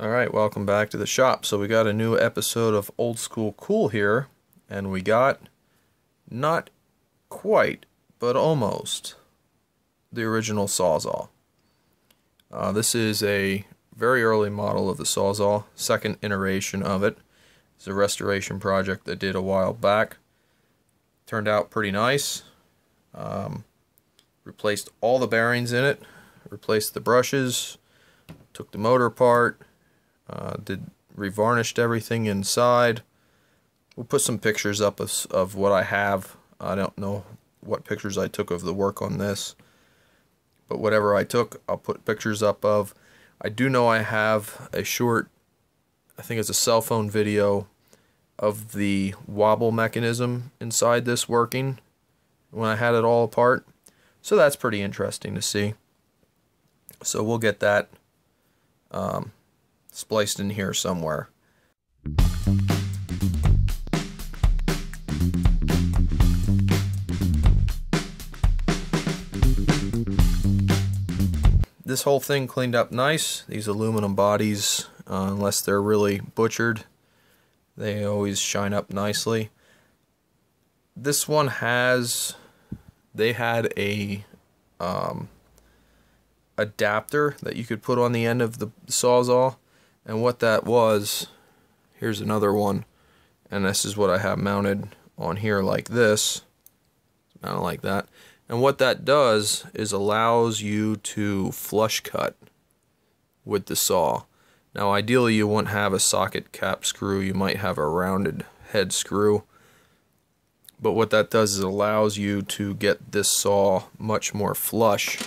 Alright, welcome back to the shop. So we got a new episode of Old School Cool here, and we got, not quite, but almost, the original Sawzall. This is a very early model of the Sawzall, second iteration of it. It's a restoration project I did a while back. Turned out pretty nice. Replaced all the bearings in it, replaced the brushes, took the motor apart, revarnished everything inside. We'll put some pictures up of what I have. I don't know what pictures I took of the work on this, but whatever I took, I'll put pictures up of. I do know I have a short, I think it's a cell phone video of the wobble mechanism inside this working when I had it all apart. So that's pretty interesting to see. So we'll get that spliced in here somewhere. This whole thing cleaned up nice. These aluminum bodies, unless they're really butchered, they always shine up nicely. This one they had a adapter that you could put on the end of the Sawzall, and what that was, here's another one, and this is what I have mounted on here like this, mounted like that. And what that does is allows you to flush cut with the saw. Now ideally you wouldn't have a socket cap screw, you might have a rounded head screw. But what that does is it allows you to get this saw much more flush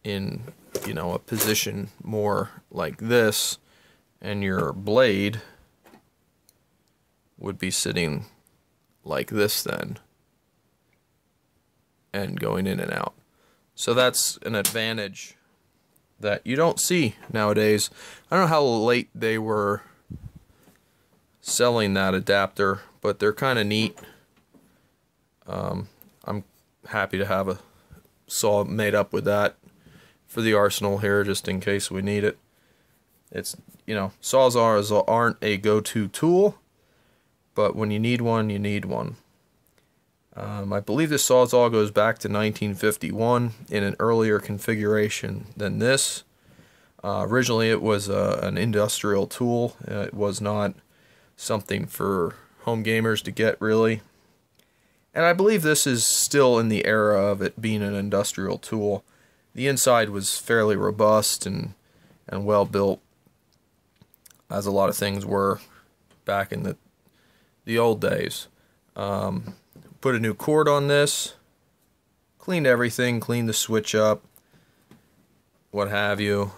in, you know, a position more like this, and your blade would be sitting like this then, and going in and out. So that's an advantage that you don't see nowadays. I don't know how late they were selling that adapter, but they're kind of neat. I'm happy to have a saw made up with that for the arsenal here, just in case we need it. It's, you know, Sawzalls aren't a go-to tool, but when you need one, you need one. I believe this Sawzall goes back to 1951 in an earlier configuration than this. Originally it was an industrial tool. It was not something for home gamers to get, really. And I believe this is still in the era of it being an industrial tool. The inside was fairly robust and well built, as a lot of things were back in the old days. Put a new cord on this, cleaned everything, cleaned the switch up, what have you,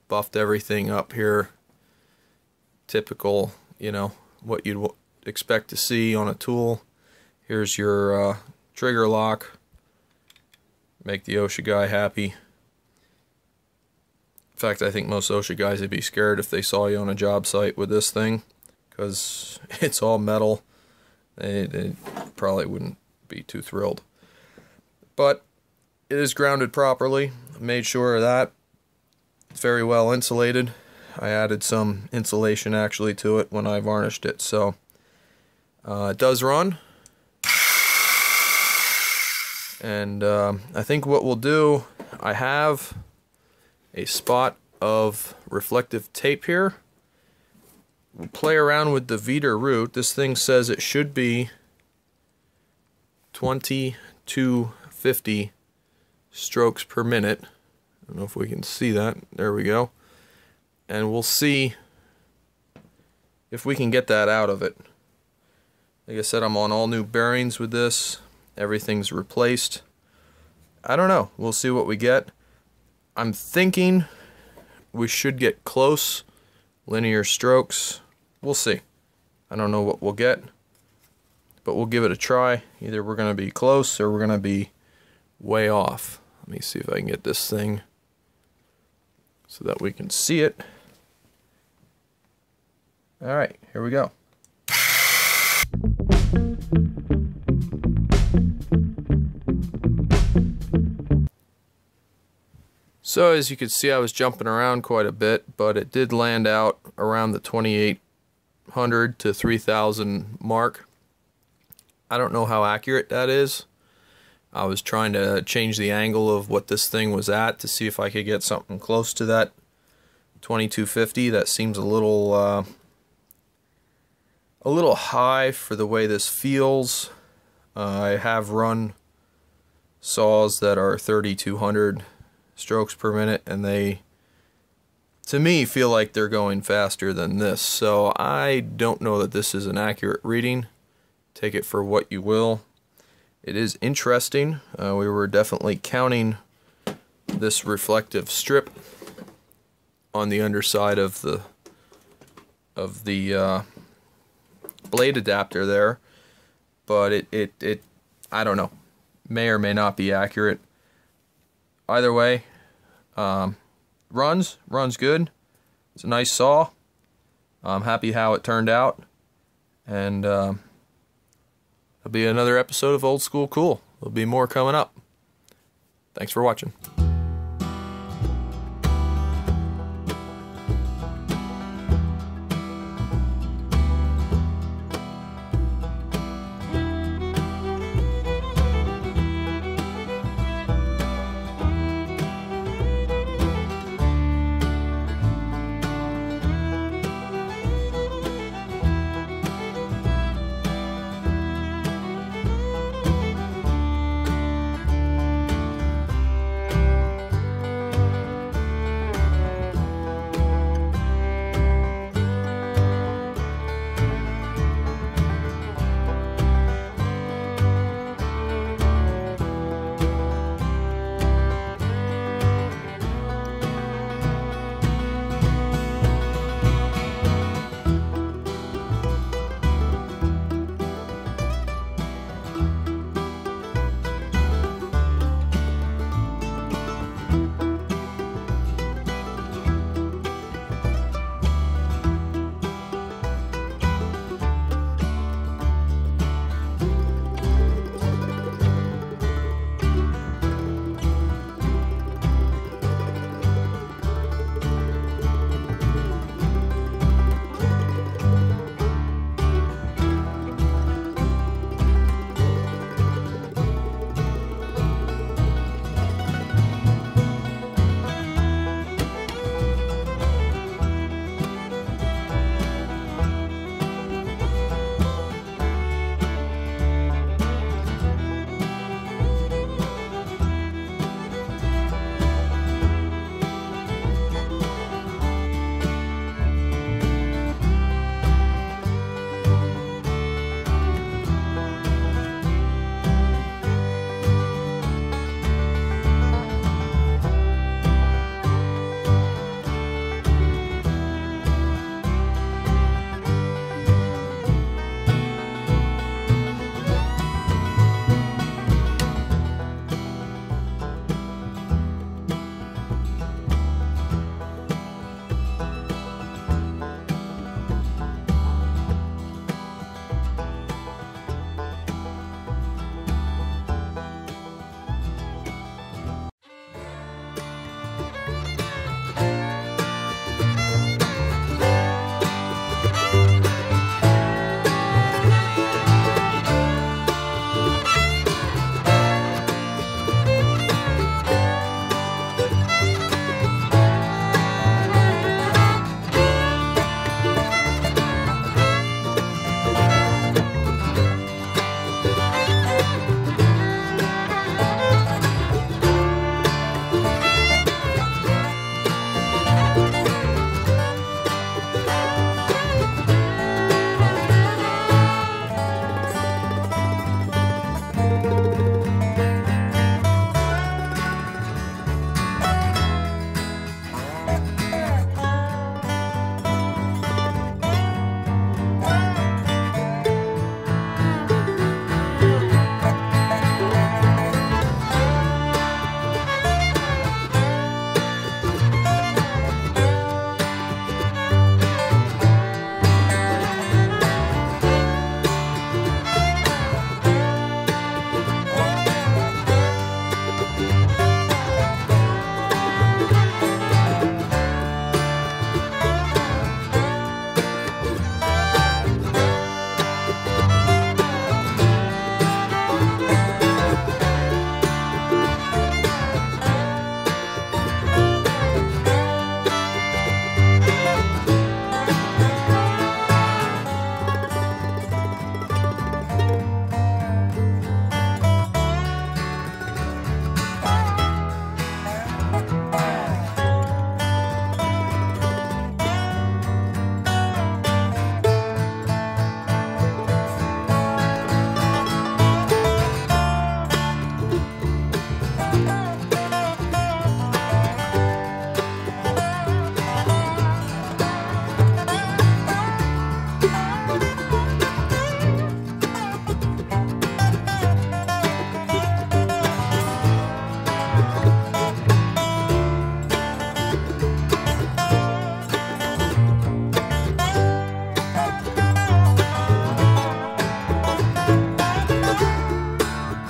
buffed everything up here. Typical, you know, what you'd expect to see on a tool. Here's your trigger lock. Make the OSHA guy happy. In fact, I think most OSHA guys would be scared if they saw you on a job site with this thing, because it's all metal. They probably wouldn't be too thrilled. But it is grounded properly. Made sure of that. It's very well insulated. I added some insulation actually to it when I varnished it, so it does run. And I think what we'll do, I have a spot of reflective tape here. We'll play around with the Veeder root. This thing says it should be 2250 strokes per minute. I don't know if we can see that. There we go. And we'll see if we can get that out of it. Like I said, I'm on all new bearings with this. Everything's replaced. I don't know. We'll see what we get. I'm thinking we should get close linear strokes. We'll see. I don't know what we'll get, but we'll give it a try. Either we're going to be close or we're going to be way off. Let me see if I can get this thing so that we can see it. All right, here we go. So as you can see, I was jumping around quite a bit, but it did land out around the 2,800 to 3,000 mark. I don't know how accurate that is. I was trying to change the angle of what this thing was at to see if I could get something close to that 2250. That seems a little high for the way this feels. I have run saws that are 3,200 strokes per minute, and they, to me, feel like they're going faster than this. So I don't know that this is an accurate reading. Take it for what you will. It is interesting. We were definitely counting this reflective strip on the underside of the blade adapter there, but it I don't know, may or may not be accurate. Either way, runs good. It's a nice saw. I'm happy how it turned out, and there'll be another episode of Old School Cool. There'll be more coming up. Thanks for watching.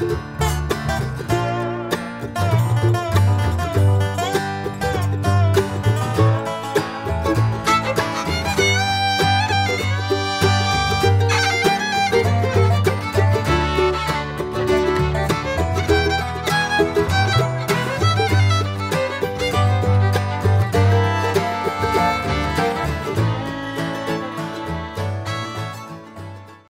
you.